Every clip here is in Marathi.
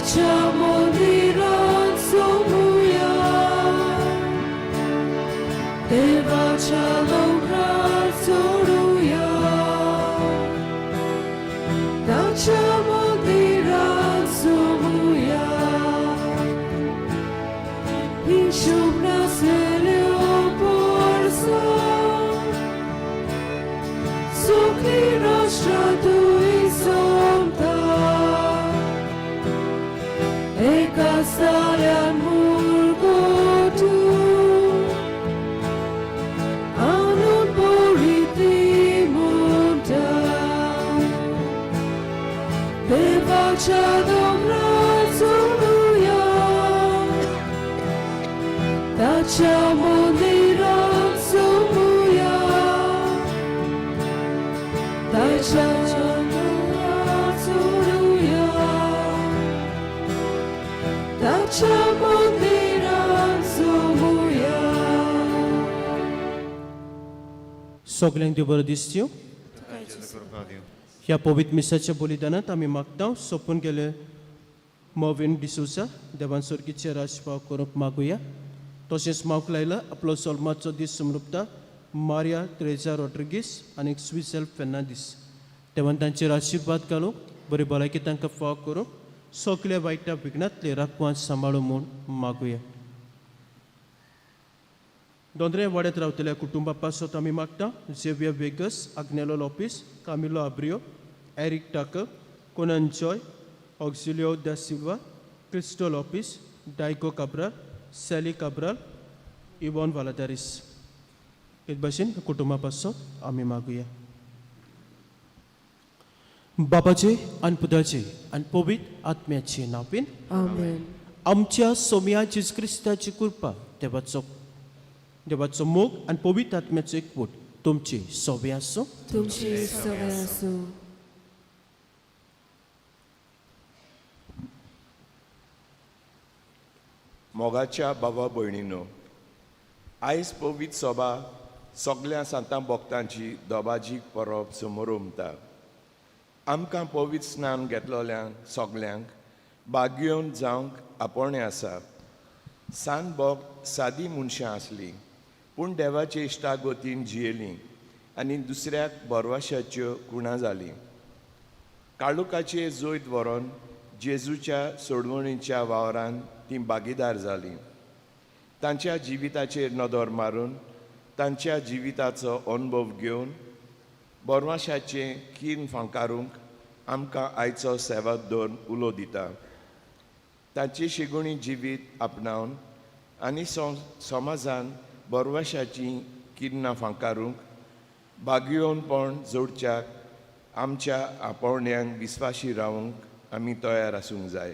ताच्या मंदिरांत सोमुया देवाच्या लवरात सोडूया ताच्या मंदिरांत सोमुया हिशोब नासल्यो पोरसो सुखी राष्ट्रांतूय सोमता एका साऱ्यान मुरगोटू आणून पोळी ती म्हणटा देवाच्या दोंगरार सोडूया ताच्या मंदिरांत सोमुया ताच्या मंदिरांत सोडूया ताच्या मंदिरांत सोमुया. सगल्यांक देव बरो दीस दिवं. ह्या पवित्र मिसाच्या बलिदानात आमी मागता सोपून गेले मॉविन डिसोसा देवान सर्गीचे राजपाव करूंक मागुया. तशेंच मावक लायला आपलो सोलमाचो दीस समरुपता मारिया त्रेजा रॉड्रिगीस आनी स्विझेल फेर्नांदीस देवान तांचेर आशिर्वाद घालूंक बरी भलायकी तांकां फाव करूंक सगल्या वायटा विघ्नांतले राखवान सांबाळूं म्हूण मागुया. दोंदरे वाड्यात रावतल्या कुटुंबा पासत आमी मागता झेवियर वेगस, आग्नेलो लॉपिस, कामिलो आब्रियो, एरिक टाकर, कोनन जॉय, ऑक्झिलियो दा सिल्वा, क्रिस्टो लॉपिस, डायगो काब्राल, सॅली काब्राल, इवॉन वालादारीस हे भाशेन कुटुंबा पासत आमी मागुया. बाबाचे आनी पुताचे आनी पवित्र आत्म्याचे नांवान आमेन. आमच्या सोम्या जेजू क्रिस्ताची कृपा देवाचो मोग आनी पवित्र आत्म्याचो एकवट तुमचे सोबे आसूं. तुमचे सगळे आसूं. मोगाच्या बाबा भयणीनो, आयज पवित्र सभा सगळ्या सांतां भक्तांची दोबाजीक परब समोर उमता. आमकां पवित्र स्नान घेतलोल्यांक सगल्यांक भाग्योवन जावंक आपोवणें आसा. सांत भक्त सादी मनशां आसलीं पूण देवाचे इश्टागोतीन जियेलीं आनी दुसऱ्याक बरवाशाच्यो कुणां जालीं. काळुकाचे जोयत व्हरोन जेजूच्या सोडवणीच्या वावरान तीं भागीदार जालीं. तांच्या जिविताचेर नदर मारून तांच्या जिविताचो अनुभव घेवन बरवाशाचें कीन फांकारूंक आमकां आयचो सेवक दोन उलो दिता. तांची शिगोणी जिवीत आपणावन आनी समाजान बरवाशाचीं किन्नां फांकारूंक भाग्योवनपण जोडच्याक आमच्या आपोवण्यांक विस्वाशी रावंक आमी तयार आसूंक जाय.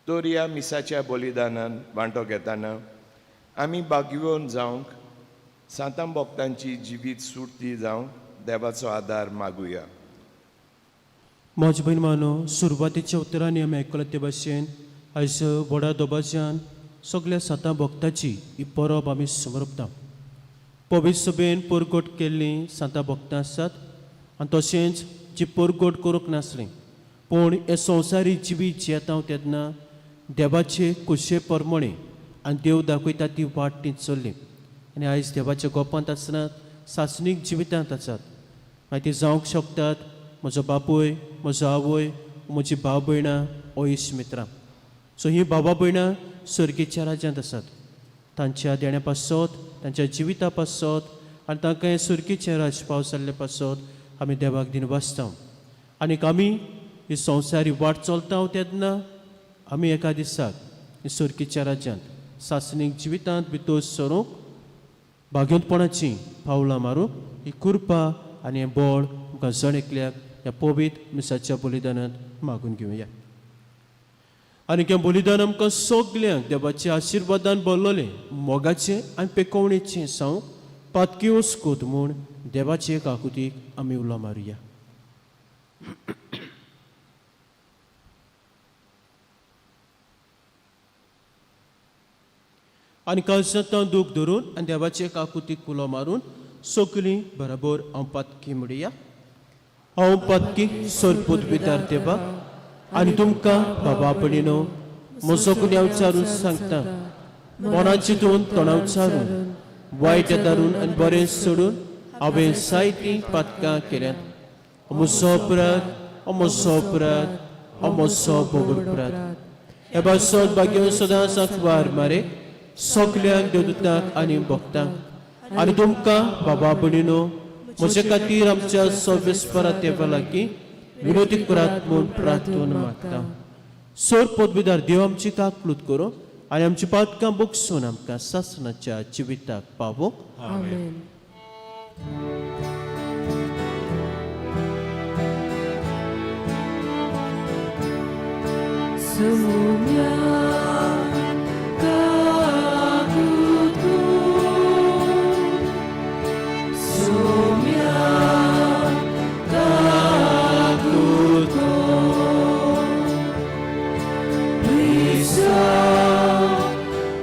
तर ह्या मिसाच्या बलिदानान वांटो घेतना आमी भाग्यवन जावंक सांतां भक्तांची जिवीत सुरती जावंक देवाचो आदार मागुया. म्हजे बहीण मानो, सुरवातीच्या उतरांनी आमी आयकलां ते भाशेन आयज व्हडा दोबाज्यान सगळ्या सांतां भक्ताची ही परब आमी समरपता. पवित्र सभेन परगोट केल्लीं सांतां भक्तां आसात आनी तशेंच जी परगोट करूंक नासलीं पूण हे संवसारी जिवीत जियेता तेन्ना देवाचे कुशे प्रमाणे आनी देव दाखयता ती वाट ती चल्ली आनी आयज देवाच्या गोपांत आसनात सासणीक जिवितांत आसात. मागीर ती जावंक शकतात म्हजो बापूय, म्हजो आवय, म्हजी भाव भयणां ओ इश्ट मित्रां. सो हीं भावा भयणां सर्गेच्या राज्यांत आसात. तांच्या देण्या पासत तांच्या जिविता पासत आनी तांकां हें सर्गेचें राज पाव जाल्ले पासत आमी देवाक दिन वाचता. आनीक आमी ही संवसारी वाट चलता तेन्ना आमी एका दिसाक ही सर्गेच्या राज्यांत सासणीक जिवितांत भितर सरूंक भाग्यवंतपणाची पावलां मारूंक ही कृपा आनी हें बळ आमकां जण एकल्याक ह्या पवित्र मिसाच्या बलिदानांत मागून घेवया. आनी हें बलिदान आमकां सगल्यांक देवाच्या आशिर्वादान भरलोलें मोगाचें आनी पेकोवणेचें जावं पातकी वस्कोत म्हूण देवाचे काकुतीक आमी उलो मारुया. आनी काळजांत दूख धरून आनी देवाचे काकुतीक उलो मारून सगलीं बराबर हांव पातकी म्हणुया. हांव पातकी सोलपूत भितर देवा आनी तुमकां बाबा भयणीनो म्हजो गुन्यांव विचारून सांगता मना चिंतून तोंडां विचारून वायट दारून आनी बरें सोडून हांवें जायतीं पातकां केल्यात म्हजो अपराध म्हजो अपराध म्हजो भोगून अपराध हे भाशेंत भाग्य सदांच वार मारे सगल्यांक देवदूतांक आनी भक्तांक आनी तुमकां बाबा भयणीनो म्हजे खातीर आमच्या सव्यस्परा देवा लागीं विनोदी करात म्हूण प्रार्थना मागता सोर पदवीदार देव आमची काकलूत करूं आनी आमची पातकां बगसून आमकां सासणाच्या जिविताक पावो आमेन. Sumia kagutu, sumia kagutu, bisa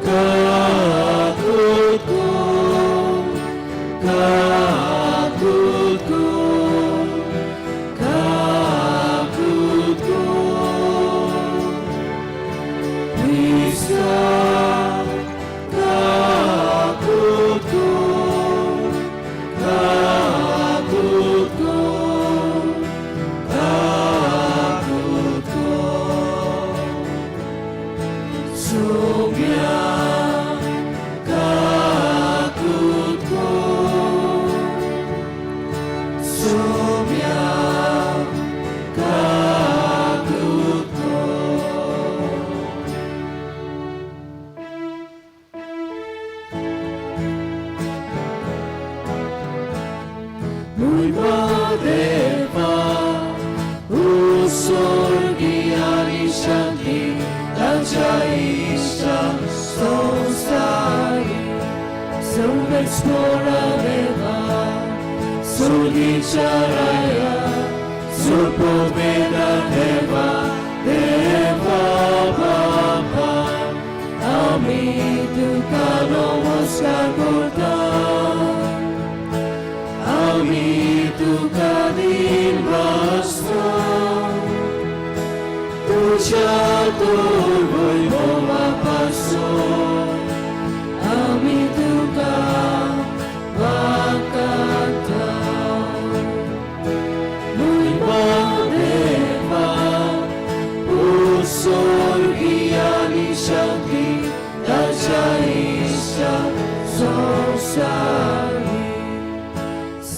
kagutu, kagutu, kagutu. Muy Padeva, usorgiani shanti, tajaisha sonsai, some exploradeva, sulicharaya, surpoveda deva, deva baba, ami tu kano moskagota. Ami tu kadin basta, tuja turboy mola paso. Ami tu ka vakata, muy badeva, usorgiani shanti, tajaisha sonsari.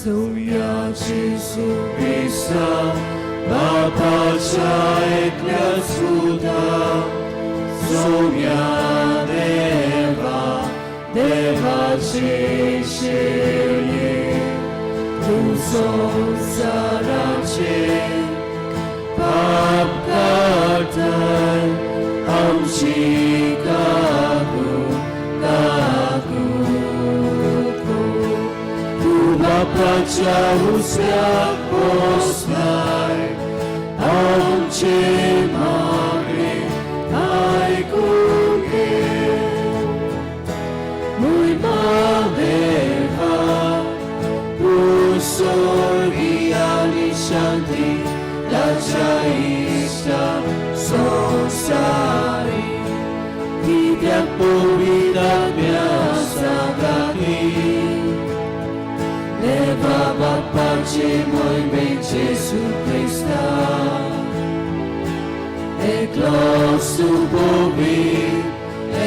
Sumia Jesu Krista, Bapa Cha Eklesuda, Sumia Deva, Deva Cheshire, Tu Sonsarache, Papkatan, Amchikagu, Kagu. Bapacha husya posnai, amche magre, ai kunge, muy madeva, usorgiani shanti, tajaisha sonsari, viviak povida mea sagati. Leva pace moi ben Gesù Krista, eclos tu bobi,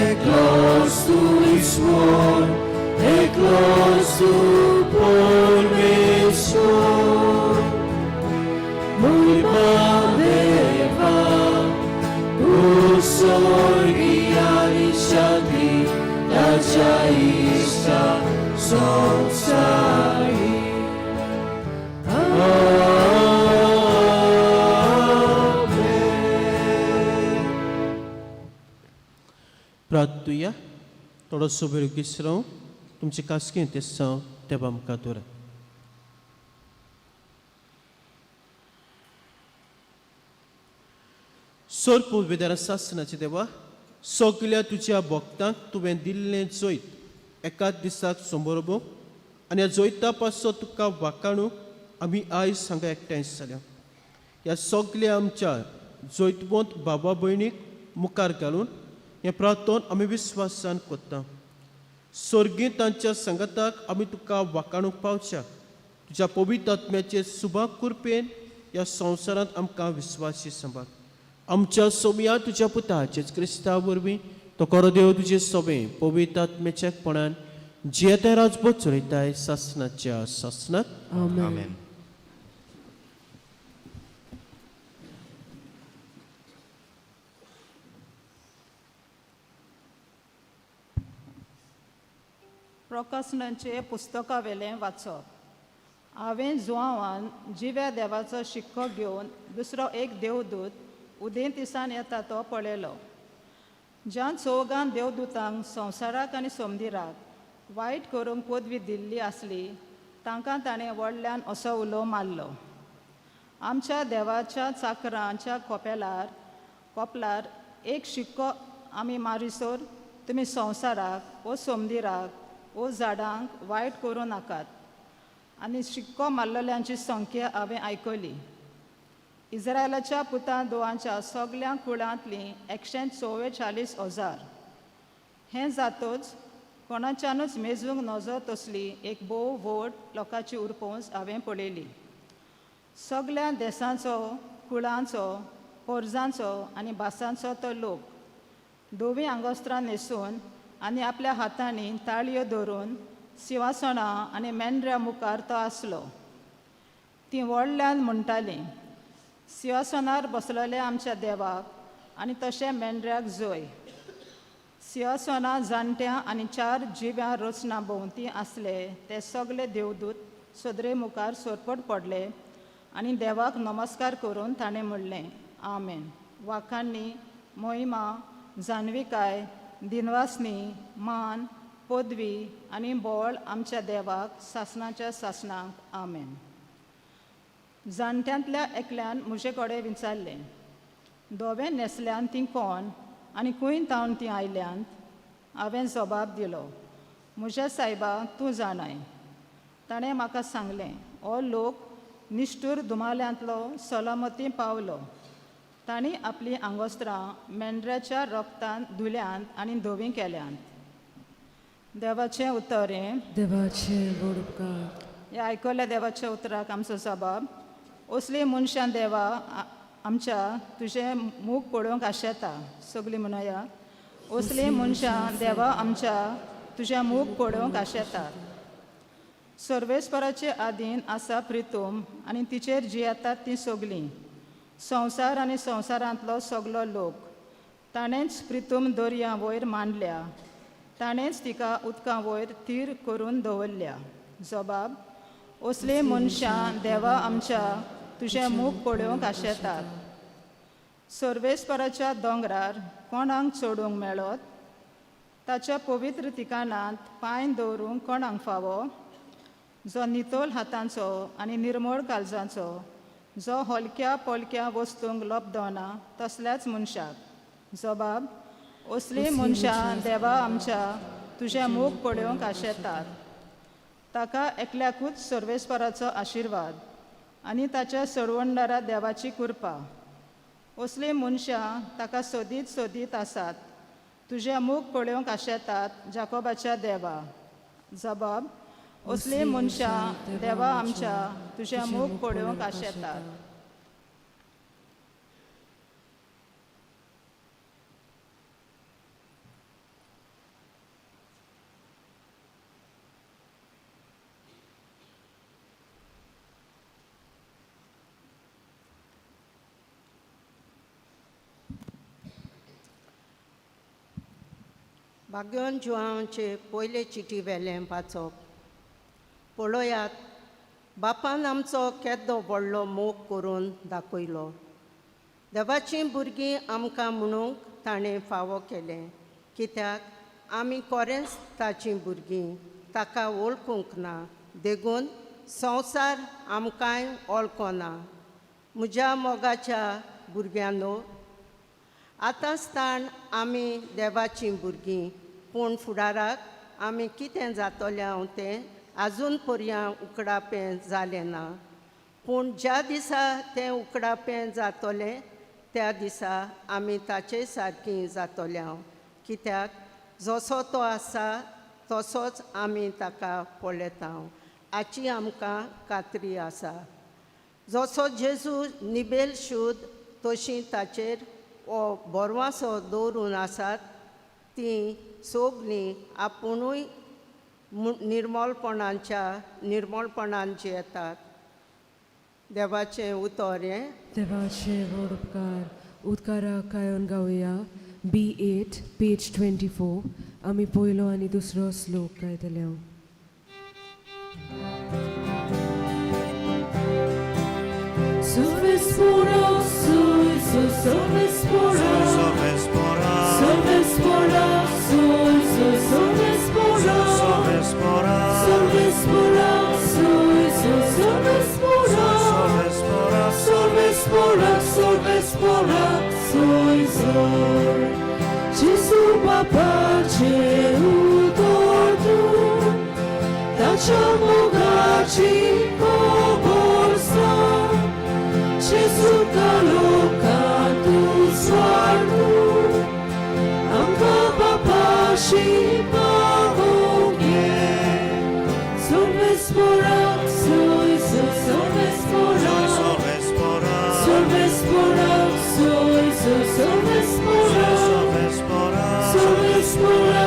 eclos tu ismor, eclos tu polmesor. Muy madeva, usorgiani shanti, tajaisha sonsari. प्रार्थूया थोडोसो वेळ विसराव तुमचे कासकी तेसां देवा आमकां दवरात. सोर पवित्र सासणाचे देवा सगल्या तुज्या भक्तांक तुवें दिल्लें जैत एकाच दिसाक समोरबो आनी ह्या जैता पासो तुका वाखाणूंक आमी आयज हांगा एकठांय जाल्या. ह्या सगल्या आमच्या जोयतवंत बाबा भयणीक मुखार घालून हें प्रार्थोन आमी विस्वासान कोत्ता. स्वर्गीय तांच्या संगताक आमी तुका वाखाणूंक पावच्या. तुज्या पवित्र आत्म्याचे सुभाग कृपेन ह्या संवसारांत आमकां विस्वासी सांबाळ. आमच्या सोमया तुज्या पुता जेजू क्रिस्ता वरवीं तो खरो देव तुजे सोबे पवित्र आत्म्याच्यापणान जियेते राजभोग चलयताय सासणाच्या सासणात. आमेन. प्रकाशनांचे पुस्तका वेलें वाचप. हांवें जुआंवान जिव्या देवाचो शिक्को घेवन दुसरो एक देवदूत उदेंत दिसान येता तो पळयलो. ज्या चौगां देवदूतांक संवसाराक आनी सोमदिराक वायट करूंक पदवी दिल्ली आसली तांकां ताणें व्हडल्यान असो उलो मारलो. आमच्या देवाच्या चाकरांच्या कोपलार एक शिक्को आमी मारिसोर तुमी संवसाराक वो सोमदिराक वो झाडांक वायट करूं नाकात. आनी शिक्को मारलेल्यांची संख्या हांवें आयकली. इस्रायलाच्या पुतां दोळांच्या सगळ्या कुळांतलीं 144,000. हें जातूच कोणाच्यानूच मेजूंक नजो तसली एक भोव व्हड लोकांची उरपूंस हांवें पळयली. सगळ्या देशांचो, कुळांचो, पोरजांचो आनी भासांचो तो लोक धोवीं आंगोस्त्रां न्हेसून आनी आपल्या हातांनी ताळयो धरून सिंहासनां आनी मेंढऱ्या मुखार तो आसलो. तीं व्हडल्यान म्हणटालीं, सिंहासनार बसलेल्या आमच्या देवाक आनी तशें मेंढऱ्याक जय. सिंहासनां जाणट्या आनी 4 जिव्या रचना भोंवती आसले ते सगळे देवदूत सदरे मुखार सोरपट पडले आनी देवाक नमस्कार करून ताणें म्हणलें, आमेन. वाखाणणी, मोहिमा, जाणविकाय, दिनवासनी, मान, पदवी आनी बोळ आमच्या देवाक सासणाच्या सासणांक. आमेन. जाणट्यांतल्या एकल्यान म्हजे कडेन विचारलें, धोवें न्हेसल्यान तीं कोण आनी खंय तावन तीं आयल्यांत? हांवें जबाब दिलो, म्हज्या सायबा तूं जाणाय. ताणें म्हाका सांगलें, हो लोक निश्ठूर दुमाल्यांतलो सलामती पावलो. तांणी आपलीं आंगोस्त्रां मेंढऱ्याच्या रगतान धुल्यांत आनी धोवीं केल्यांत. देवाचें उतर हें. देवाचे व्हड उपकार. ह्या आयकल्ल्या देवाच्या उतराक आमचो जबाब. असली मनशां देवा आमच्या तुजें मूग पळोवंक आशेता. सगळीं म्हणया, असली मनशां देवा आमच्या तुजें मूग पळोवंक आशेतात. सर्वेस्पराचे आदीन आसा प्रितूम आनी तिचेर जियेतात तीं सगळीं. संवसार आनी संवसारांतलो सगलो लोक. ताणेंच प्रितूम दर्या वयर मांडल्या. ताणेंच तिका उदकां वयर थीर करून दवरल्या. जबाब. असली मनशां देवा आमच्या तुजें मूग पळोवंक आशेतात. सर्वेस्पराच्या दोंगरार कोणाक चडूंक मेळत? ताच्या पवित्र ठिकाणांत पांय दवरूंक कोणाक फावो? जो नितोल हातांचो आनी निर्मळ काळजांचो, जो हलक्या पलक्या वस्तूंक लबदना तसल्याच मनशाक. जबाब. असली मनशां देवा आमच्या तुजें मूग पळोवंक आशेतात. ताका एकल्याकूच सर्वेस्पराचो आशिर्वाद आनी ताच्या सरवंडारा देवाची कृपा. असली मनशां ताका सोदीत सोदीत आसात. तुजें मूग पळोवंक आशेतात जाकोबाच्या देवा. जबाब. असली मनशां देवा आमच्या तुजें मूग पळोवंक आशेतात. भाग्योन जुआंचे पयले चिटी वेलें वाचप. पळयात, बापान आमचो केदो व्हडलो मोग करून दाखयलो. देवाचीं भुरगीं आमकां म्हणूंक ताणें फावो केलें, कित्याक आमी खरेंच ताचीं भुरगीं ताका वळखूंक ना. देखून संवसार आमकांय वळखना. म्हज्या मोगाच्या भुरग्यांनो, आतांचताण आमी देवाचीं भुरगीं, पूण फुडाराक आमी कितें जातलें हांव तें आजून पर्यंत उकडापें जालें ना. पूण ज्या दिसा तें उकडापें जातलें त्या दिसा आमी ताचे सारकीं जातोल्या कित्याक जसो तो आसा तसोच आमी ताका पळयता हाची आमकां खात्री आसा. जसो जेजू निबेल शुद्ध तशी ताचेर बोरवासो दवरून आसात तीं सगलीं आपुणूय निर्मळपणान जियेतात. देवाचें उतर हें. देवाचे व्हड उपकार उदकारा कायन गावया B8 पेज 24 आमी पयलो आनी दुसरो श्लोक गायतले. Serves por us, serves por us, serves por us, serves por us, serves por us, serves por us, serves por us, serves por us, serves por us, serves por us, Gesù pace utortu, tacciamo gaci coborsa. Gesù caloca tu swarnu, anca papashi pavogye. Serves por us, serves por us, serves por us, serves por us, serves por us, serves por us, serves por us,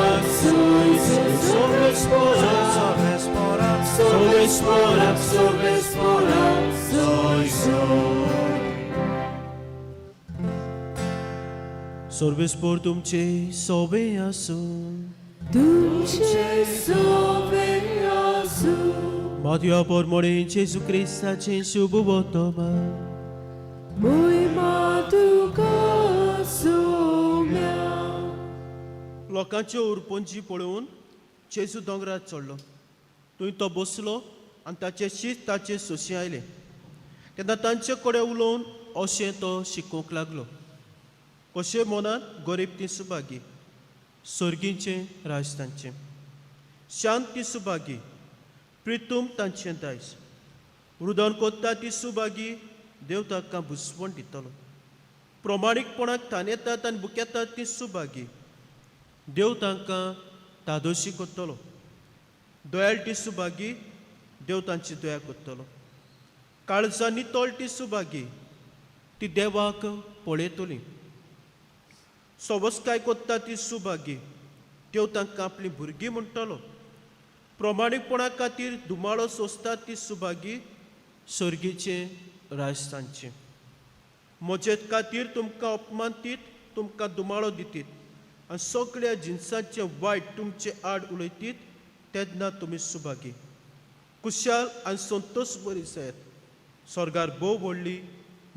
serves por us, serves por us, serves por us, Sarves por तुमचे सोबे आसून Duce sove asu, Matia por morir Gesù Cristaचे शुभ वतमा mój matuka somia. लोकांचे उरपणजी पळोवन जेजू दोंगरार चडलो. थंय तो बसलो आनी ताचे शीत ताचे सोंशी आयले. तेन्ना तांचे कडेन उलोवन अशें तो शिकोवंक लागलो. कशे मनांत गरीब ती सुभागी, सर्गींचें राज तांचें, शांत ती सुभागी, प्रितूम तांचें दायज. रुदन कोत्ता ती सुभागी देव तांकां बुसवण दितलो. प्रमाणीकपणाक थान येतात आनी बुकेतात ती सुभागी देव तांकां तादोशी कोत्तलो. दोयाळ ती सुभागी देव तांची दया कोत्तलो. काळजांनी तोळटी सुभागी ती देवाक पळयतली. सोबस्काय कोत्ता ती सुभागी देव तांकां आपली भुरगीं म्हणटलो. प्रमाणीकपणा खातीर दुमाळो सोंसतात ती सुभागी सर्गीचें राज तांचें. मजेत खातीर तुमकां अपमान दीत, तुमकां दुमाळो दितीत आनी सगळ्या जिन्सांचें वायट तुमचे आड उलयतीत तेन्ना तुमी सुभागी. कुशाल आनी संतोश बरी जायत. स्वर्गार भोव व्हडली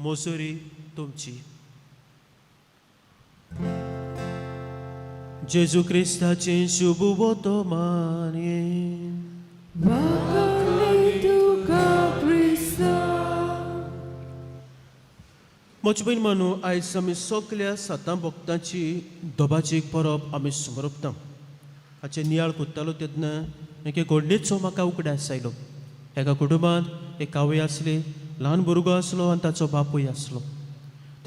मोजोरी तुमची. जेजू क्रिस्ताचें शुभ वर्तमान Wakali tuka Krista. म्हजे बहीण मानू आयज आमी सगळ्या 7 भक्तांची दोबाची परब आमी समरपता. हाचे नियाळ कोत्तालो तेन्ना एक घडणीचो म्हाका उगडास आयलो. एका कुटुंबांत एक आवय आसली, ल्हान भुरगो आसलो आनी ताचो बापूय आसलो.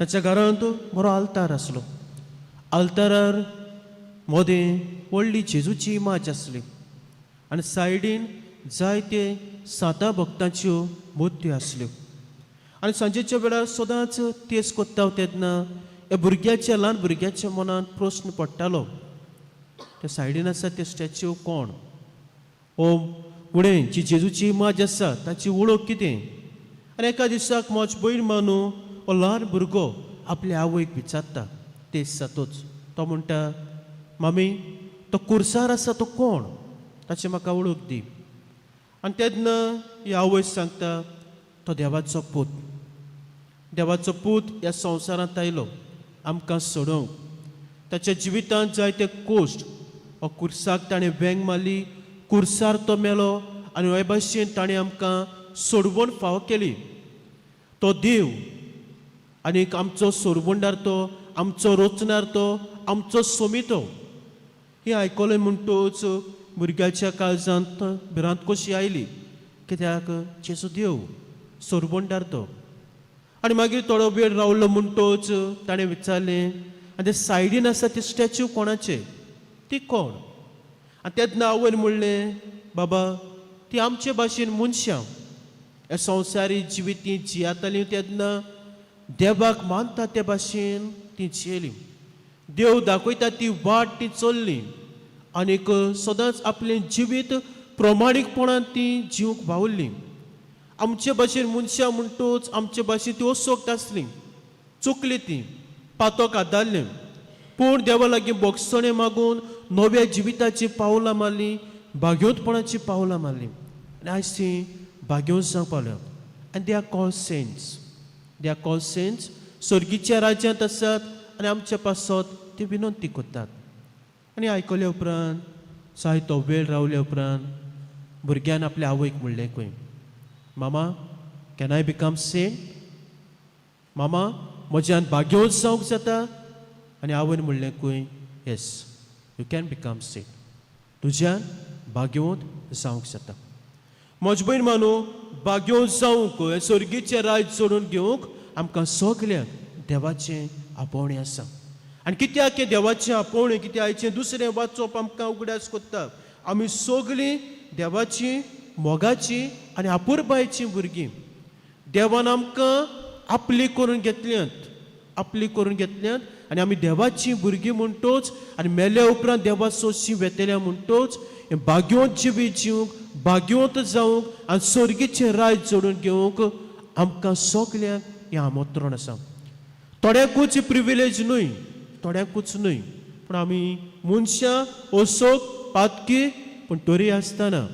ताच्या घरांत बरो आल्तार आसलो. आल्तारार मदें व्हडली जेजूची इमाज आसली आनी सायडीन जायते 7 भक्तांच्यो मुर्त्यो आसल्यो. आनी सांजेच्या वेळार सदांच तेच कोत्ता तेन्ना ह्या भुरग्याच्या ल्हान भुरग्याच्या मनांत प्रस्न पडटालो, त्या सायडीन आसा ते स्टॅच्यू कोण? फुडें जी जेजूची इमाज आसा ताची वळख कितें? आनी एका दिसाक म्हजी भयण मानू हो ल्हान भुरगो आपल्या आवयक विचारता तेच जातोच. तो म्हणटा, मामी तो कुर्सार आसा तो कोण? ताची म्हाका वळख दी. आनी तेन्ना ही आवय सांगता, तो देवाचो पूत. देवाचो पूत ह्या संवसारांत आयलो आमकां सोडोवंक. ताच्या जिवितांत जायते कोश्ट हो कुर्साक ताणें वेंग मारली. कुर्सार तो मेलो आनी हे भाशेन ताणें आमकां सोडवण फावो केली. तो देव आनीक आमचो सोडवणदार तो, आमचो रोचणार तो, आमचो सोमितो. ही आयकलें म्हणटूच भुरग्याच्या काळजांत भिरांत कशी आयली, कित्याक जेजू देव सोडवणदार तो. आनी मागीर थोडो वेळ रावलो म्हणटोच ताणें विचारलें आनी ते सायडीन आसा ते स्टॅच्यू कोणाचे, ती कोण? आनी तेन्ना आवयन म्हणलें, बाबा ती आमचे भाशेन मनशां, हे संवसारी जिवीत ती जियेतालीं तेन्ना देवाक मानता ते भाशेन ती जियेलीं. देव दाखयता ती वाट ती चल्ली आनीक सदांच आपलें जिवीत प्रमाणीकपणान ती जिवंक वावुरलीं. आमचे भाशेन मनशां म्हणटूच आमचे भाशेन ती osoक्त आसली, चुकली ती, पातोक आदारलें. पूण देवा लागीं बोगसणे मागून नव्या जिविताची पावलां मारलीं, भाग्योतपणाची पावलां मारलीं. आनी आयज ती भाग्योत जावंक पावल्यात. आनी they are called saints. They are called saints. सर्गीच्या राज्यांत आसात आनी आमच्या पासत ती विनंती करतात. आनी आयकल्या उपरांत जायतो वेळ रावल्या उपरांत भुरग्यान आपल्या आवयक म्हणलें खंय, मामा कॅन आय बिकम सेंट? मामा म्हज्यान भाग्योत जावंक जाता? आनी आवयन म्हणलें खंय, yes you can become saint. तुज्यान भाग्योत जावंक जाता. म्हजे भयण मानू, भाग्योत जावंक हे सर्गीचें राज जोडून घेवंक आमकां सगल्यांक देवाचें आपोवणें आसा. आनी कित्याक हें देवाचें आपोवणें, कित्याक आयचें दुसरें वाचप आमकां उगड्यास कोत्ता. आमी सगलीं देवाची मोगाची आनी आपुरबायेचीं भुरगीं. देवान आमकां आपली करून घेतल्यांत, आपली करून घेतल्यांत आनी आमी देवाचीं भुरगीं म्हणटोच आनी मेल्या उपरांत देवा सोशी वेतेल्या म्हणटोच हें भाग्योत जिवीत जिवंक, भाग्योत जावंक आनी सर्गीचें राज जोडून घेवंक आमकां सगल्यांक हें आमंत्रण आसा. थोड्यांकूच प्रिविलेज न्हय, थोड्यांकूच न्हय, पूण आमी मनशां osoक पातकी, पूण तरी आसतना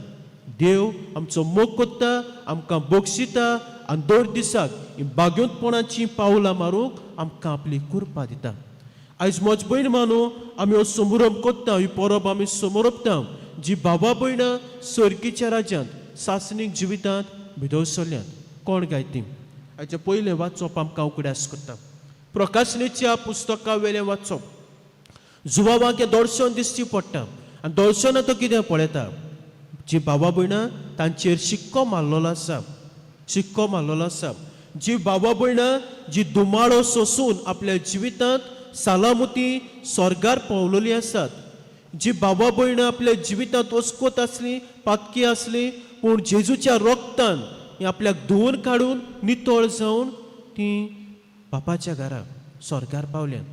देव आमचो मोग कोत्ता, आमकां बक्षिता आनी दर दिसाक ही भाग्योतपणाची पावलां मारूंक आमकां आपली कृपा दिता. आयज म्हजे भयण मानू, आमी हो समारंभ कोत्ता, ही परब आमी समारंभता जी बाबा भयणां सर्गीच्या राज्यांत सासणीक जिवितांत भितर सरल्यांत. कोण गाय ती? हाचें पयलें वाचप आमकां उगड्यास कोत्ता. प्रकाशनेच्या पुस्तका वेलें वाचप. जुवावाक हें दर्शन दिसची पडटा आनी दर्शनां तो कितें पळयता, जी बाबा भयणां तांचेर शिक्को मारलेलो आसा, शिक्को मारलेलो आसा. जी बाबा भयणां जी दुमाळो सोसून आपल्या जिवितांत सालामती स्वर्गार पावलेली आसात, जी बाबा भयणां आपल्या जिवितांत वस्कोत आसली, पातकी आसली, पूण जेजूच्या रोगतान ही आपल्याक धुवन काडून नितळ जावन ती बापाच्या घरा स्वर्गार पावल्यांत.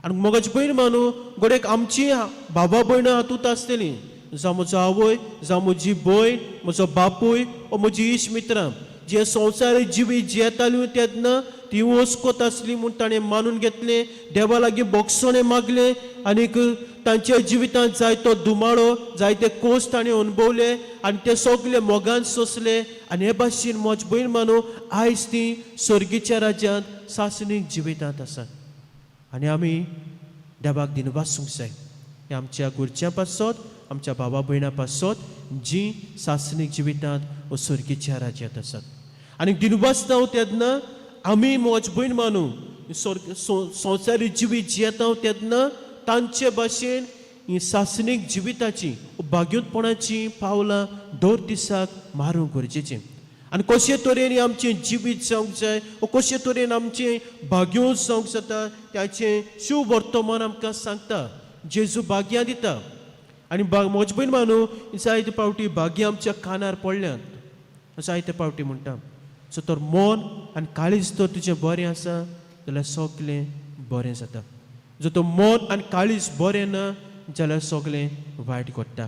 आनी मोगाची भयण मानू, गोडेक आमची बाबा भयणां हातूंत आसतलीं, जावं म्हजो आवय, जावं म्हजी भयण, म्हजो बापूय वा म्हजी इश्ट मित्रां, जे संवसारी जिवीत जियेतालीं तेन्ना ती वस्कोत आसली म्हूण ताणें मानून घेतलें, देवा लागीं बोगसणे मागले आनीक तांच्या जिवितांत जायतो दुमाळो, जायते कोस ताणें अणभवले आनी ते सगळे मोगान सोंसले. आनी हे भाशेन म्हजी भयण मानू, आयज ती सर्गीच्या राज्यांत सासणीक जिवितांत आसात. आनी आमी देवाक दिनवासूंक जाय. हे आमच्या घरच्यां पासत, आमच्या बाबा भयणां पासत जी सासणीक जिवितांत व सर्गीच्या राज्यांत आसात. आनी दिनवासता तेन्ना आमी म्हजी भयण मानू संवसारी जिवीत जियेता तेन्ना तांचे भाशेन ही सासणीक जिविताची भाग्योतपणाची पावलां दर दिसाक मारूंक गरजेचें. आनी कशे तरेन आमचें जिवीत जावंक जाय, कशे तरेन आमचें भाग्योत जावंक जाता, त्याचें शुभ वर्तमान आमकां सांगता. जेजू भाग्यां दिता आनी म्हजे भयण मानू, जायते पावटी भाग्य आमच्या कानार पडल्यात. जायते पावटी म्हणटा, सो तर मन आनी काळीज तर तुजें बरें आसा जाल्यार सगलें बरें जाता. जर तो मन आनी काळीज बरें ना जाल्यार सगलें वायट घडटा.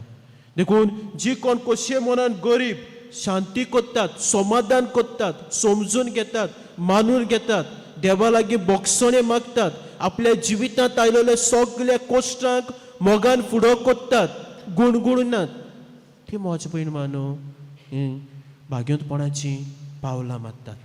देखून जी कोण कशे मनान गरीब शांती कोत्तात, समाधान कोत्तात, समजून घेतात, मानून घेतात, देवा लागीं बोगसणे मागतात, आपल्या जिवितांत आयलेल्या सगळ्या कोश्टांक मोगान फुडो कोत्तात, गुणगुणनात, ती म्हजी भयण मानू भाग्योतपणाची पावलां मारतात,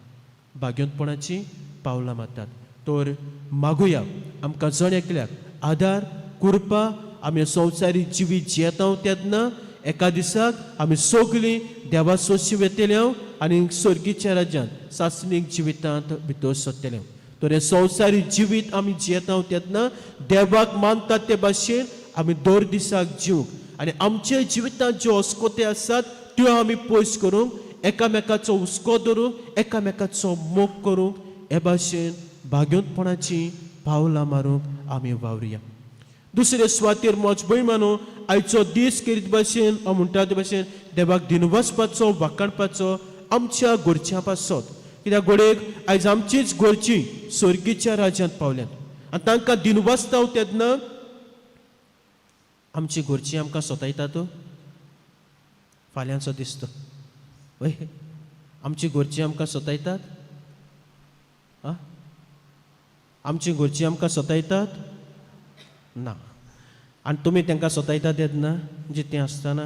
भाग्योतपणाची पावलां मारतात. तर मागुया आमकां जण एकल्याक आदार, कृपा. आमी संवसारी जिवीत जियेता तेन्ना एका दिसाक आमी सगलीं देवा सोशी वेतेल्या आनी सर्गीच्या राज्यांत सासणीक जिवितांत भितर सरतले. तर हे संवसारी जिवीत आमी जियेता तेन्ना देवाक मानतात ते भाशेन आमी दर दिसाक जिवंक आनी आमच्या जिवितांत ज्यो अस्कोते आसात त्यो आमी पयस करूंक, एकामेकाचो हुस्को धरूंक, एकामेकाचो मोग करूंक, हे भाशेन भाग्योतपणाची पावलां मारूंक आमी वावरुया. दुसरे सुवातेर मोच भयण मानू आयचो दीस करीत भाशेन म्हणटा ते भाशेन देवाक दिनवासपाचो वाखाणपाचो आमच्या गोरच्या पासत. कित्याक घोडेक आयज आमचीच गोरची स्वर्गीच्या राज्यांत पावल्यात आनी तांकां दिनवासता तेन्ना आमची गोरची आमकां सोतायतात. फाल्यांचो दिसतो वय आमची गोरची आमकां सोतायतात. आमची गोरची आमकां सोतायतात ना. आनी तुमी तांकां सोतायतात तेन्ना जितें आसतना.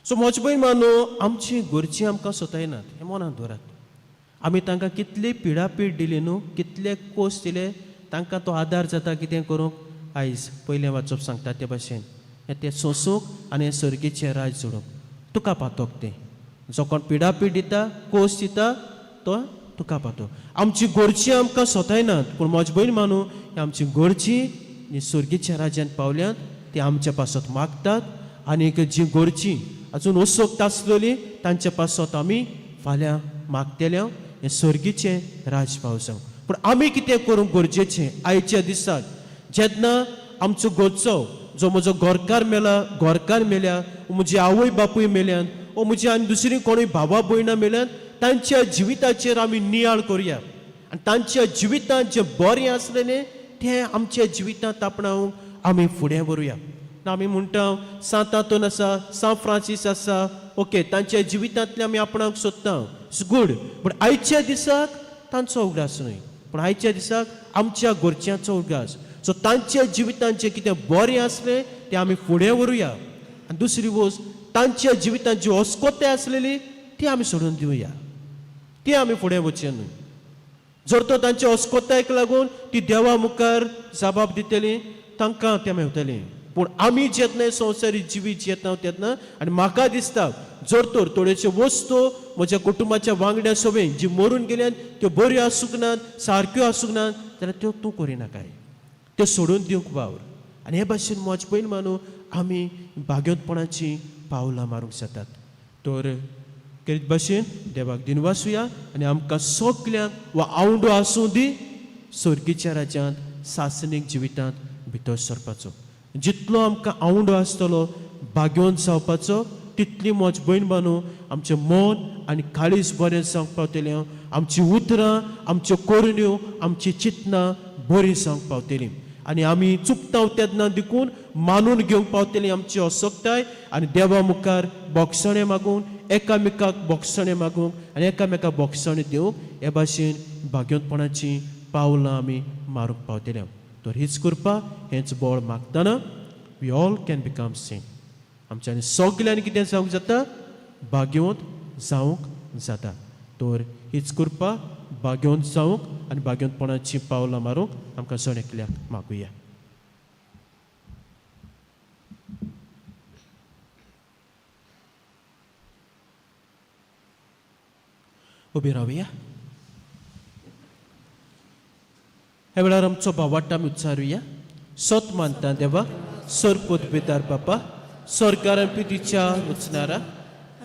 सो मोच भयण मानू आमची गोरची आमकां सोतायनात हें मनांत दवरात. आमी तांकां कितली पिडापीड दिली न्हू, कितले कोस दिले, तांकां तो आदार जाता कितें करूंक. आयज पयलें वाचप सांगता ते भाशेन तें सोंसूंक आनी हें सर्गीचें राज जोडूंक तुका पातोक तें. जो कोण पिडापीड दिता, कोस दिता, तो तुका पातो. आमची गोरची आमकां सोतायनात, पूण मोच भयण मानू आमची गोरची जी स्वर्गीच्या राज्यांत पावल्यात ती आमच्या पासत मागतात. आनी जी गोरची अजून उत्सुकता आसलेली तांच्या पासत आमी फाल्यां मागतले हें स्वर्गीचें राज पावसां. पूण आमी कितें करूंक गरजेचें आयच्या दिसाक जेन्ना आमचो गोरचो जो म्हजो गोरकार मेल्या, म्हजी आवय बापूय मेल्यान, वो म्हजी आनी दुसरी कोणूय भावा भयणां मेल्यान, तांच्या जिविताचेर आमी नियाळ करुया आनी तांच्या जिवितांत जें बरें आसलेलें तें आमच्या जिवितांत आपणावंक आमी फुडें व्हरुया. आमी म्हणटा सांतातोन आसा, सान फ्रांसीस आसा, ओके तांच्या जिवितांतलें आमी आपणावंक सोदता, इट्स गूड. पूण आयच्या दिसाक तांचो उगडास न्हय, पूण आयच्या दिसाक आमच्या गोरच्यांचो उगडास. सो तांच्या जिवितांत जें कितें बरें आसलें तें आमी फुडें व्हरुया. आनी दुसरी वस्त तांच्या जिवितांत जी अस्कोताय आसलेली ती आमी सोडून दिवया, ती आमी फुडें वचचें न्हय. जर तो तांच्या अस्कोतायेक लागून ती देवा मुखार जबाब दितली तांकां तें मेळटलें. पूण आमी जेन्ना संवसारी जिवीत जेतना तेन्ना आनी म्हाका दिसता जर तर थोड्योश्यो वस्तू म्हज्या कुटुंबाच्या वांगड्या सोबेन जी मरून गेल्यात त्यो बऱ्यो आसूंक नात, सारक्यो आसूंक नात जाल्यार त्यो तूं करिनाकाय, त्यो सोडून दिवंक वावर. आनी हे भाशेन मोच भयण मानू आमी भाग्योतपणाची पावलां मारूंक जातात. तर करीत भाशेन देवाक दिनवासुया आनी आमकां सगल्यांक वा आवडो आसूं दी स्वर्गीच्या राज्यांत सासनीक जिवितांत भितर सरपाचो. जितलो आमकां आवडो आसतलो भाग्यवंत जावपाचो तितली मोच भयण बानू आमचें मन आनी काळीज बरें जावंक पावतलें. आमची उतरां, आमच्यो कोरण्यो, आमची चिंतनां बरीं जावंक पावतलीं आनी आमी चुकता तेन्ना देखून मानून घेवंक पावतलीं आमची असोकताय आनी देवा मुखार बोगसणें मागून एकामेकाक बोगसणें मागूंक आनी एकामेकाक बोगसणें दिवंक हे भाशेन भाग्योतपणाची पावलां आमी मारूंक पावतले. तर हीच कृपा, हेंच बळ मागतना we all can become saint. आमच्यांनी सगल्यांनी कितें जावंक जाता, भाग्यवंत जावंक जाता. तर हीच कृपा भाग्यवंत जावंक आनी भाग्यवंतपणाची पावलां मारूंक आमकां सण एकल्याक मागुया. उबी रावया. हे वेळार आमचो भावार्थ आमी उच्चारुया. सत मानता देवा, सरपोतबेदार बापा, स्वर्गार पितीच्या वचनारा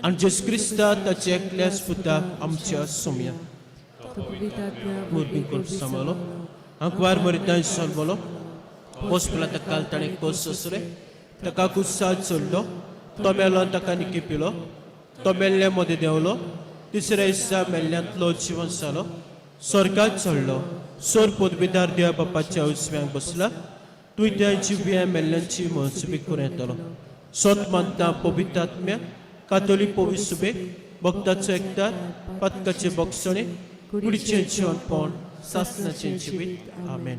आनी जेस क्रिस्ता ताचे एकल्या पुताक आमच्या सोम्या मुर्बी कोण सांबाळलो, आंकवार मरितां सोलबलो, पोसपला तकाल ताणें कोस सोसरे, ताका कुस्साद सोडलो, तो मेलो ताका निकी पिलो, तो मेल्ले मदें देंवलो, तिसऱ्या दिसा मेल्ल्यांतलो जिवन जालो, स्वर्गात चडलो, सोर पोतबेदार देवा बापाच्या उजव्यांक बसला, तूं त्या जिव्या मेल्ल्यांची महसुबी करून येतलो. सत मानता पवित्र आत्म्या, कातोलीक पवित्र सुबेक, भक्ताचो एकतार, पातकाचे बोगसणे, कुडीचें जेवणपण, सासणाचें जिवीत. आमेन.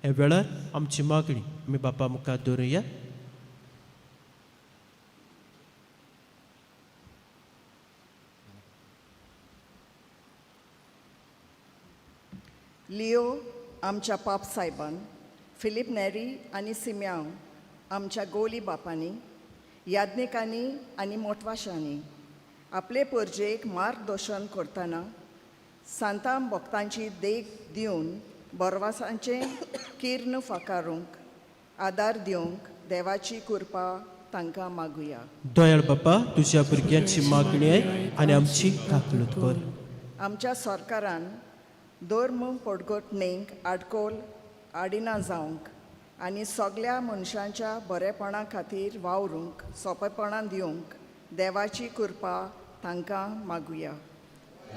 हे वेळार आमची मागणी आमी बापा मुखार दवरुया. लिओ आमच्या पाप सायबान, फिलीप नेरी आनी सिम्यांव आमच्या गोली बापांनी, याज्ञिकांनी आनी मोटवाशांनी आपले परजेक मार्गदर्शन करतना सांतां भक्तांची देख दिवन बरवासांचें किर्ण फाकारूंक आदार दिवंक देवाची कृपा तांकां मागुया. दयाळ बापा, तुज्या भुरग्यांची मागणी आय आनी आमची काकलूत कर. आमच्या सरकारान धर्म पडगटणेक आडकोल आडिना जावंक आनी सगळ्या मनशांच्या बरेपणा खातीर वावरूंक सोंपेपणां दिवंक देवाची कृपा तांकां मागुया.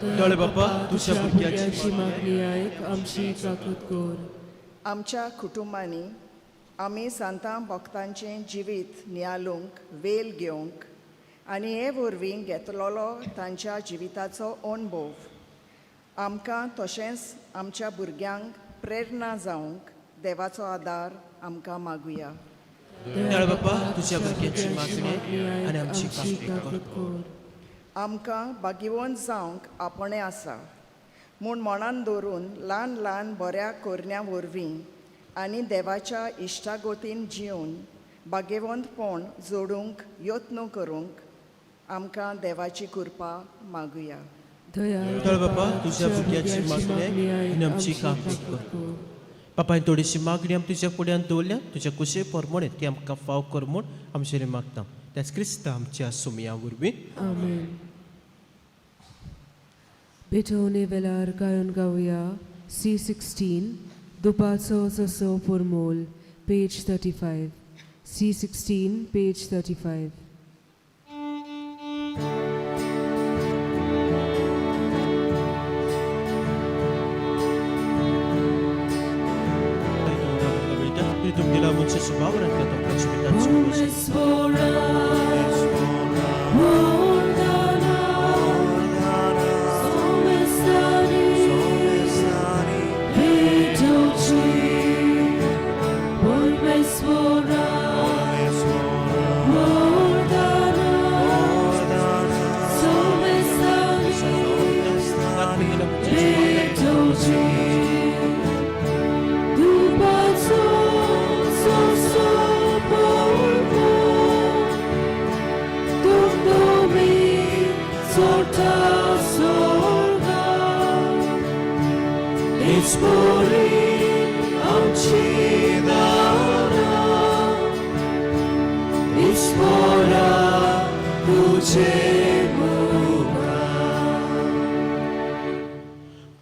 दयाळे बाप्पा तुझ्या भुरग्याची मागणी आयक, आमची काकूत कर. आमच्या कुटुंबांनी आमी सांतां भक्तांचें जिवीत नियाळूंक वेल घेवंक आनी हे वरवीं घेतलोलो तांच्या जिविताचो अणभव आमकां तशेंच आमच्या भुरग्यांक प्रेरणा जावंक देवाचो आदार आमकां मागुया. दयाळे बाप्पा तुझ्या भुरग्याची मागणी आनी आमची काकूत कर. आमकां भाग्यवंत जावंक आपणें आसा म्हूण मनान दवरून ल्हान ल्हान बऱ्या कोरण्या वरवीं आनी देवाच्या इश्टागोतीन जिवन भाग्यवंतपण जोडूंक यत्न करूंक आमकां देवाची कृपा मागुया. दयाळे बाप्पा तुझ्या भुरग्याची मागणी आनी आमची काकूत कर. बापाय थोडीशी मागणी आमी तुज्या फुड्यान दवरल्या तुज्या कुशे प्रमाणे ती आमकां फाव कर म्हूण आमचेर मागता. त्याच क्रिस्ता आमच्या सुमया वरवीं आमेन. बेटोने वेलार गायन गावया C16 दुपारचो ससो फॉर्मोल पेज 35. C16 page 35. तुमगेला मुझे स्वभाव रखता तो कुछ भी दान